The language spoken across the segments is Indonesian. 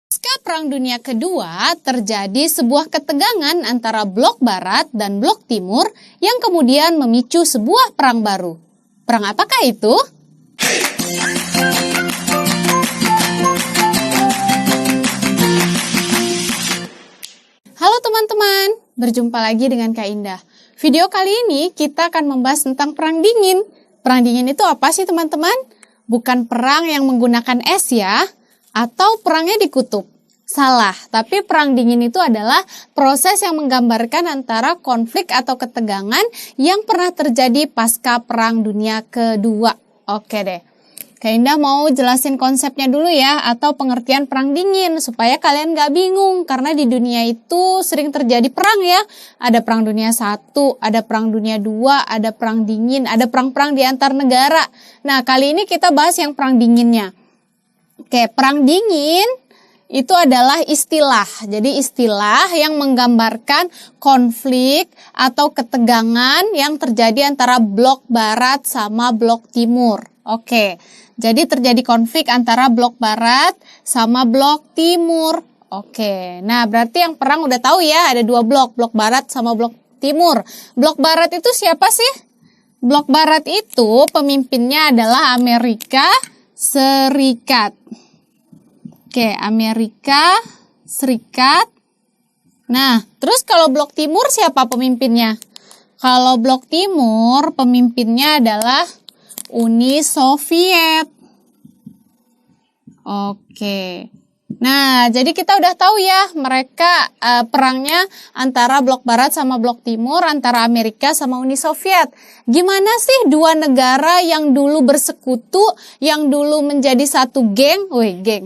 Pasca Perang Dunia Kedua, terjadi sebuah ketegangan antara blok barat dan blok timur yang kemudian memicu sebuah perang baru. Perang apakah itu? Halo teman-teman, berjumpa lagi dengan Kak Indah. Video kali ini kita akan membahas tentang Perang Dingin. Perang Dingin itu apa sih teman-teman? Bukan perang yang menggunakan es ya, atau perangnya di kutub. Salah, tapi Perang Dingin itu adalah proses yang menggambarkan antara konflik atau ketegangan yang pernah terjadi pasca Perang Dunia Kedua. Oke deh. Kak Indah mau jelasin konsepnya dulu ya, atau pengertian Perang Dingin, supaya kalian gak bingung, karena di dunia itu sering terjadi perang ya. Ada Perang Dunia 1, ada Perang Dunia 2, ada Perang Dingin, ada perang-perang di antar negara. Nah, kali ini kita bahas yang Perang Dinginnya. Oke, Perang Dingin itu adalah istilah. Jadi istilah yang menggambarkan konflik atau ketegangan yang terjadi antara blok barat sama blok timur. Oke, jadi terjadi konflik antara blok barat sama blok timur. Oke, nah berarti yang perang udah tahu ya, ada dua blok barat sama blok timur. Blok barat itu siapa sih? Blok barat itu pemimpinnya adalah Amerika Serikat. Oke, Amerika Serikat. Nah, terus kalau blok timur siapa pemimpinnya? Kalau blok timur pemimpinnya adalah Uni Soviet. Oke. Nah, jadi kita udah tahu ya, mereka perangnya antara blok barat sama blok timur, antara Amerika sama Uni Soviet. Gimana sih dua negara yang dulu bersekutu, yang dulu menjadi satu geng,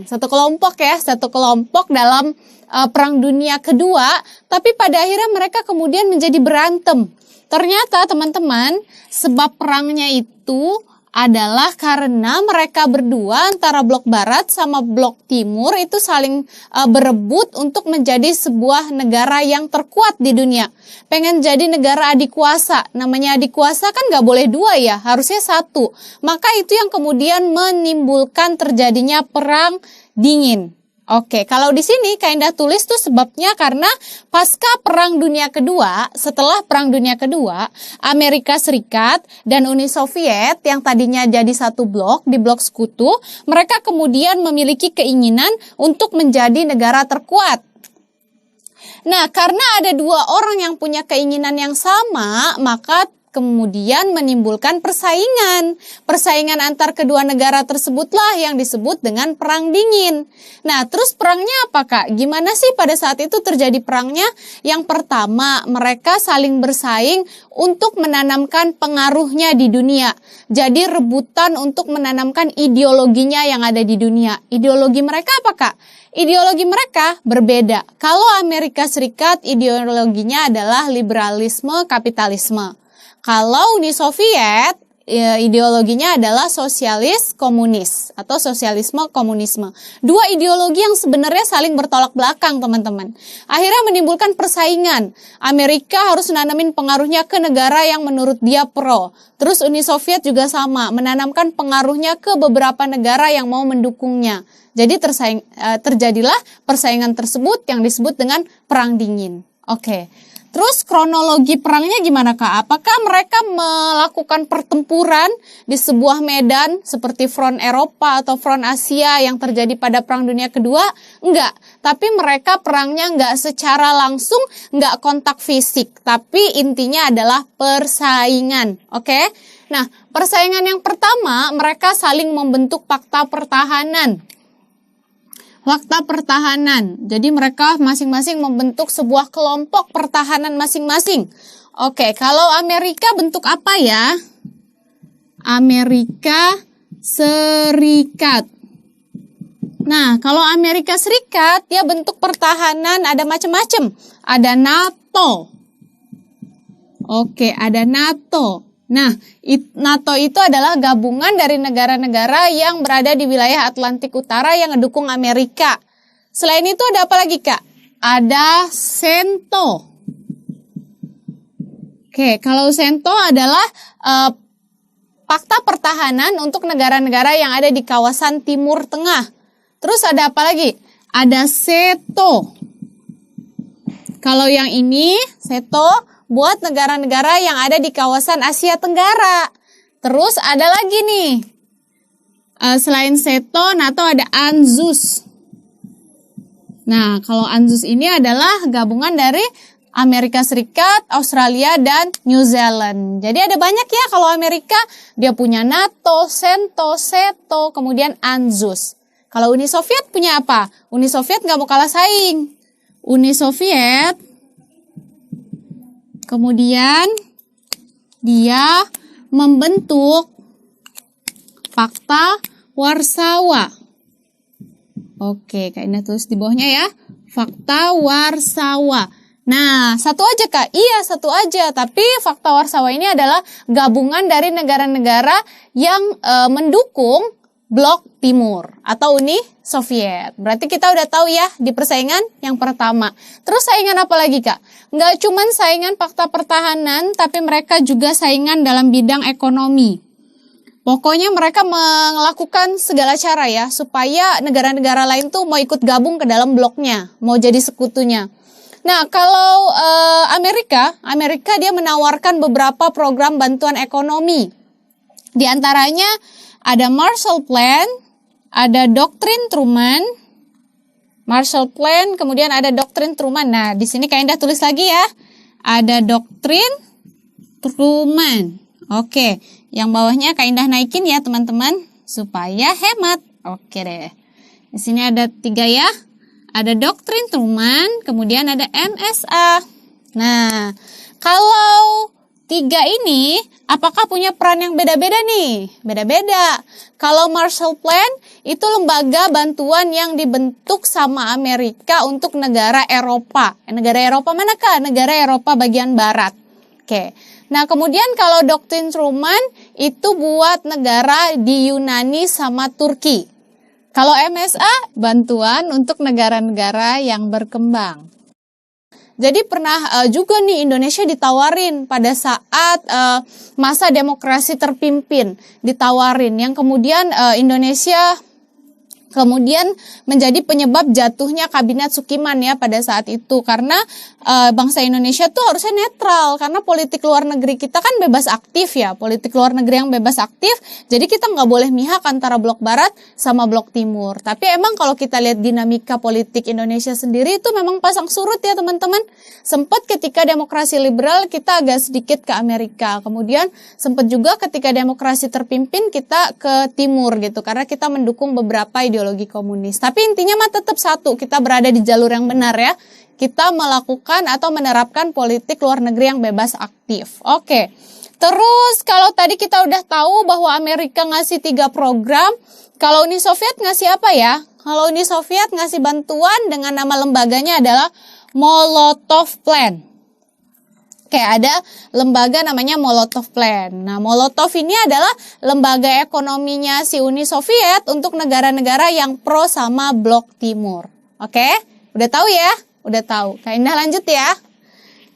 satu kelompok ya, satu kelompok dalam Perang Dunia Kedua, tapi pada akhirnya mereka kemudian menjadi berantem. Ternyata teman-teman, sebab perangnya itu adalah karena mereka berdua antara blok barat sama blok timur itu saling berebut untuk menjadi sebuah negara yang terkuat di dunia. Pengen jadi negara adik kuasa. Namanya adik kuasa kan gak boleh dua ya, harusnya satu. Maka itu yang kemudian menimbulkan terjadinya Perang Dingin. Oke, kalau di sini Kak Indah tulis tuh sebabnya karena pasca Perang Dunia Kedua, setelah Perang Dunia Kedua, Amerika Serikat dan Uni Soviet yang tadinya jadi satu blok, di blok sekutu, mereka kemudian memiliki keinginan untuk menjadi negara terkuat. Nah, karena ada dua orang yang punya keinginan yang sama, maka kemudian menimbulkan persaingan. Persaingan antar kedua negara tersebutlah yang disebut dengan Perang Dingin. Nah, terus perangnya apa Kak? Gimana sih pada saat itu terjadi perangnya? Yang pertama, mereka saling bersaing untuk menanamkan pengaruhnya di dunia. Jadi rebutan untuk menanamkan ideologinya yang ada di dunia. Ideologi mereka apa Kak? Ideologi mereka berbeda. Kalau Amerika Serikat ideologinya adalah liberalisme kapitalisme. Kalau Uni Soviet, ideologinya adalah sosialis komunis atau sosialisme komunisme. Dua ideologi yang sebenarnya saling bertolak belakang, teman-teman. Akhirnya menimbulkan persaingan. Amerika harus menanamin pengaruhnya ke negara yang menurut dia pro. Terus Uni Soviet juga sama, menanamkan pengaruhnya ke beberapa negara yang mau mendukungnya. Jadi terjadilah persaingan tersebut yang disebut dengan Perang Dingin. Oke. Terus kronologi perangnya gimana Kak? Apakah mereka melakukan pertempuran di sebuah medan seperti front Eropa atau front Asia yang terjadi pada Perang Dunia Kedua? Enggak, tapi mereka perangnya enggak secara langsung, enggak kontak fisik. Tapi intinya adalah persaingan, oke? Nah, persaingan yang pertama, mereka saling membentuk fakta pertahanan. Fakta pertahanan. Jadi mereka masing-masing membentuk sebuah kelompok pertahanan masing-masing. Oke, kalau Amerika bentuk apa ya? Amerika Serikat. Nah, kalau Amerika Serikat, dia bentuk pertahanan ada macam-macam. Ada NATO. Oke, ada NATO. Nah, NATO itu adalah gabungan dari negara-negara yang berada di wilayah Atlantik Utara yang mendukung Amerika. Selain itu ada apa lagi Kak? Ada SENTO. Oke, kalau SENTO adalah fakta pertahanan untuk negara-negara yang ada di kawasan Timur Tengah. Terus ada apa lagi? ada SEATO. Kalau yang ini, SEATO buat negara-negara yang ada di kawasan Asia Tenggara. Terus ada lagi nih, selain SEATO, NATO ada ANZUS. Nah, kalau ANZUS ini adalah gabungan dari Amerika Serikat, Australia, dan New Zealand. Jadi ada banyak ya, kalau Amerika dia punya NATO, CENTO, SEATO, kemudian ANZUS. Kalau Uni Soviet punya apa? Uni Soviet nggak mau kalah saing. Uni Soviet, kemudian dia membentuk Fakta Warsawa. Oke, Kak Indah tulis di bawahnya ya. Fakta Warsawa. Nah, satu aja Kak? Iya, satu aja. Tapi Fakta Warsawa ini adalah gabungan dari negara-negara yang mendukung Blok Timur atau Uni Soviet. Berarti kita udah tahu ya di persaingan yang pertama. Terus saingan apa lagi Kak? Nggak cuman saingan fakta pertahanan, tapi mereka juga saingan dalam bidang ekonomi. Pokoknya mereka melakukan segala cara ya, supaya negara-negara lain tuh mau ikut gabung ke dalam bloknya, mau jadi sekutunya. Nah, kalau Amerika dia menawarkan beberapa program bantuan ekonomi. Di antaranya ada Marshall Plan, ada Doktrin Truman, Marshall Plan, kemudian ada Doktrin Truman. Nah, di sini Kak Indah tulis lagi ya. Ada Doktrin Truman. Oke, yang bawahnya Kak Indah naikin ya teman-teman, supaya hemat. Oke deh. Di sini ada 3 ya. Ada Doktrin Truman, kemudian ada MSA. Nah, kalau 3 ini, apakah punya peran yang beda-beda nih? Beda-beda. Kalau Marshall Plan, itu lembaga bantuan yang dibentuk sama Amerika untuk negara Eropa. Negara Eropa manakah? Negara Eropa bagian barat. Oke. Nah, kemudian kalau Doktrin Truman, itu buat negara di Yunani sama Turki. Kalau MSA, bantuan untuk negara-negara yang berkembang. Jadi pernah juga nih Indonesia ditawarin pada saat masa demokrasi terpimpin, ditawarin yang kemudian Indonesia kemudian menjadi penyebab jatuhnya Kabinet Sukiman ya pada saat itu, karena bangsa Indonesia tuh harusnya netral, karena politik luar negeri kita kan bebas aktif ya, politik luar negeri yang bebas aktif, jadi kita nggak boleh mihak antara blok barat sama blok timur. Tapi emang kalau kita lihat dinamika politik Indonesia sendiri itu memang pasang surut ya teman-teman. Sempat ketika demokrasi liberal kita agak sedikit ke Amerika, kemudian sempat juga ketika demokrasi terpimpin kita ke timur gitu, karena kita mendukung beberapa ideologi komunis. Tapi intinya mah tetap satu, kita berada di jalur yang benar ya. Kita melakukan atau menerapkan politik luar negeri yang bebas aktif. Oke. Terus kalau tadi kita udah tahu bahwa Amerika ngasih 3 program, kalau Uni Soviet ngasih apa ya? Kalau Uni Soviet ngasih bantuan dengan nama lembaganya adalah Molotov Plan. Kayak ada lembaga namanya Molotov Plan. Nah, Molotov ini adalah lembaga ekonominya si Uni Soviet untuk negara-negara yang pro sama Blok Timur. Oke? Udah tahu ya? Udah tahu. Kak Indah lanjut ya.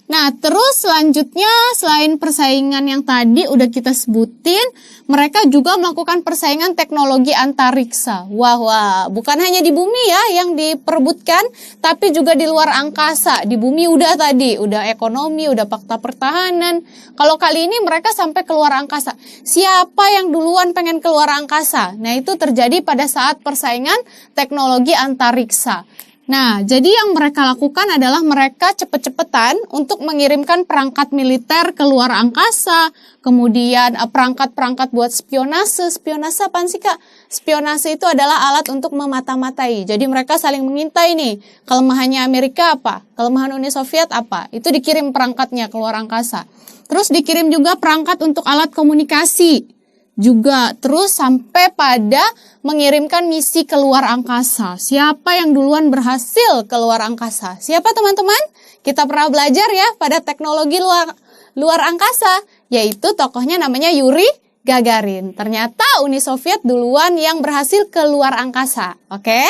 Nah, terus selanjutnya selain persaingan yang tadi udah kita sebutin, mereka juga melakukan persaingan teknologi antariksa. Wah, bukan hanya di bumi ya yang diperebutkan, tapi juga di luar angkasa. Di bumi udah tadi, udah ekonomi, udah fakta pertahanan. Kalau kali ini mereka sampai keluar angkasa. Siapa yang duluan pengen keluar angkasa? Nah, itu terjadi pada saat persaingan teknologi antariksa. Nah, jadi yang mereka lakukan adalah mereka cepet-cepetan untuk mengirimkan perangkat militer ke luar angkasa, kemudian perangkat-perangkat buat spionase. Spionase apaan sih Kak? Spionase itu adalah alat untuk memata-matai. Jadi mereka saling mengintai nih, kelemahannya Amerika apa? Kelemahan Uni Soviet apa? Itu dikirim perangkatnya ke luar angkasa. Terus dikirim juga perangkat untuk alat komunikasi. Juga terus sampai pada mengirimkan misi ke luar angkasa. Siapa yang duluan berhasil ke luar angkasa? Siapa teman-teman? Kita pernah belajar ya pada teknologi luar angkasa, yaitu tokohnya namanya Yuri Gagarin. Ternyata Uni Soviet duluan yang berhasil ke luar angkasa. Oke?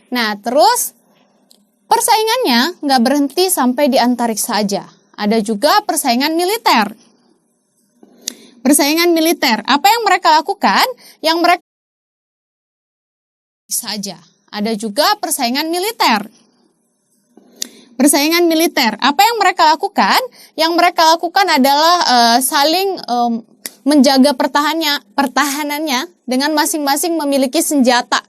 Nah, terus persaingannya nggak berhenti sampai di antariksa aja. Ada juga persaingan militer. Persaingan militer, apa yang mereka lakukan? Yang mereka saja ada juga persaingan militer. Persaingan militer, apa yang mereka lakukan? Yang mereka lakukan adalah saling menjaga pertahanannya dengan masing-masing memiliki senjata.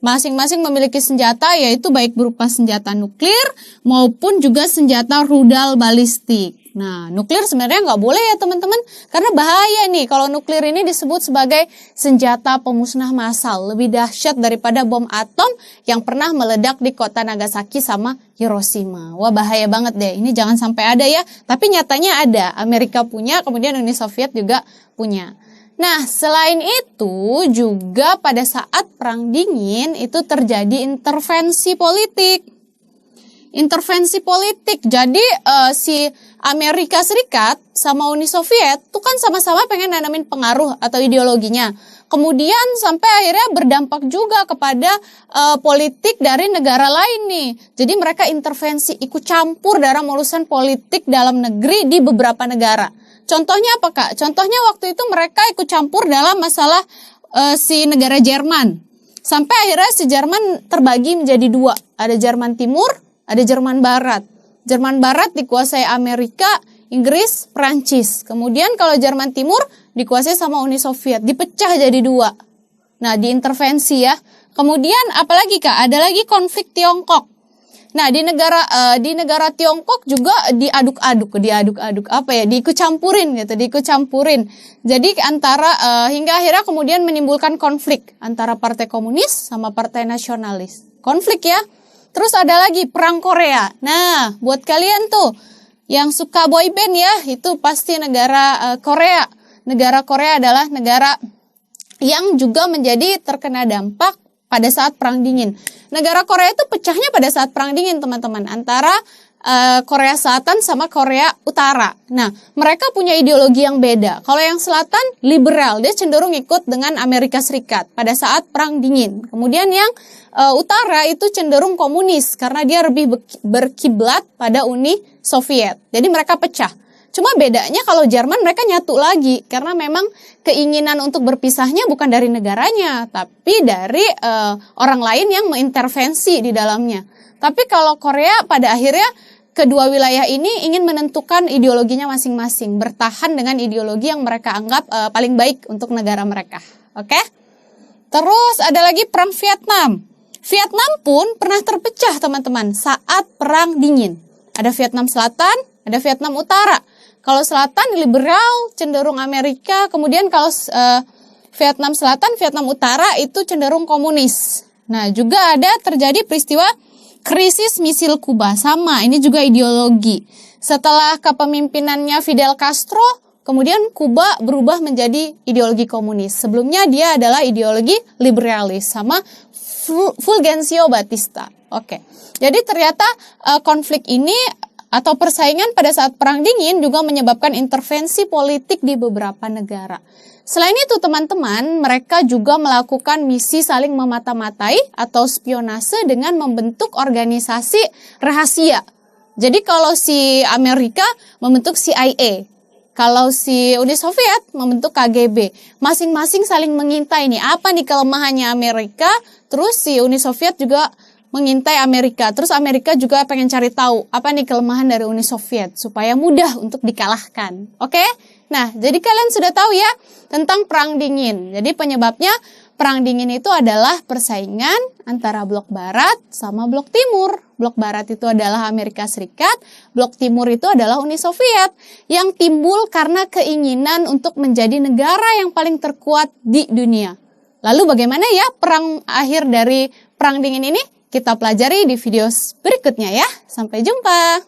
Masing-masing memiliki senjata, yaitu baik berupa senjata nuklir maupun juga senjata rudal balistik. Nah, nuklir sebenarnya nggak boleh ya teman-teman, karena bahaya nih kalau nuklir ini disebut sebagai senjata pemusnah massal, lebih dahsyat daripada bom atom yang pernah meledak di kota Nagasaki sama Hiroshima. Wah, bahaya banget deh, ini jangan sampai ada ya, tapi nyatanya ada. Amerika punya, kemudian Uni Soviet juga punya. Nah, selain itu juga pada saat Perang Dingin itu terjadi intervensi politik. Intervensi politik. Jadi si Amerika Serikat sama Uni Soviet itu kan sama-sama pengen nanamin pengaruh atau ideologinya. Kemudian sampai akhirnya berdampak juga kepada politik dari negara lain nih. Jadi mereka intervensi, ikut campur dalam urusan politik dalam negeri di beberapa negara. Contohnya apa Kak? Contohnya waktu itu mereka ikut campur dalam masalah si negara Jerman. Sampai akhirnya si Jerman terbagi menjadi dua. Ada Jerman Timur, ada Jerman Barat. Jerman Barat dikuasai Amerika, Inggris, Prancis. Kemudian kalau Jerman Timur dikuasai sama Uni Soviet. Dipecah jadi dua. Nah, diintervensi ya. Kemudian apalagi Kak? Ada lagi konflik Tiongkok. Nah, di negara Tiongkok juga diikut campurin gitu, diikut campurin. Jadi antara hingga akhirnya kemudian menimbulkan konflik antara Partai Komunis sama Partai Nasionalis. Konflik ya. Terus ada lagi Perang Korea. Nah, buat kalian tuh yang suka boyband ya, itu pasti negara Korea. Negara Korea adalah negara yang juga menjadi terkena dampak pada saat Perang Dingin. Negara Korea itu pecahnya pada saat Perang Dingin, teman-teman, antara Korea Selatan sama Korea Utara. Nah, mereka punya ideologi yang beda. Kalau yang Selatan liberal, dia cenderung ikut dengan Amerika Serikat pada saat Perang Dingin. Kemudian yang Utara itu cenderung komunis karena dia lebih berkiblat pada Uni Soviet. Jadi mereka pecah. Cuma bedanya kalau Jerman mereka nyatu lagi karena memang keinginan untuk berpisahnya bukan dari negaranya, tapi dari orang lain yang mengintervensi di dalamnya. Tapi kalau Korea pada akhirnya kedua wilayah ini ingin menentukan ideologinya masing-masing, bertahan dengan ideologi yang mereka anggap paling baik untuk negara mereka. Oke? Terus ada lagi Perang Vietnam. Vietnam pun pernah terpecah teman-teman saat Perang Dingin. Ada Vietnam Selatan, ada Vietnam Utara. Kalau Selatan liberal, cenderung Amerika. Kemudian kalau Vietnam Selatan, Vietnam Utara itu cenderung komunis. Nah, juga ada terjadi peristiwa krisis misil Kuba. Sama, ini juga ideologi. Setelah kepemimpinannya Fidel Castro, kemudian Kuba berubah menjadi ideologi komunis. Sebelumnya dia adalah ideologi liberalis sama Fulgencio Batista. Oke. Jadi ternyata konflik ini atau persaingan pada saat Perang Dingin juga menyebabkan intervensi politik di beberapa negara. Selain itu teman-teman, mereka juga melakukan misi saling memata-matai atau spionase dengan membentuk organisasi rahasia. Jadi kalau si Amerika membentuk CIA, kalau si Uni Soviet membentuk KGB. Masing-masing saling mengintai nih, apa nih kelemahannya Amerika, terus si Uni Soviet juga mengintai Amerika. Terus Amerika juga pengen cari tahu apa nih kelemahan dari Uni Soviet supaya mudah untuk dikalahkan. Oke? Nah, jadi kalian sudah tahu ya tentang Perang Dingin. Jadi penyebabnya Perang Dingin itu adalah persaingan antara Blok Barat sama Blok Timur. Blok Barat itu adalah Amerika Serikat, Blok Timur itu adalah Uni Soviet. Yang timbul karena keinginan untuk menjadi negara yang paling terkuat di dunia. Lalu bagaimana ya perang akhir dari Perang Dingin ini? Kita pelajari di video berikutnya ya. Sampai jumpa.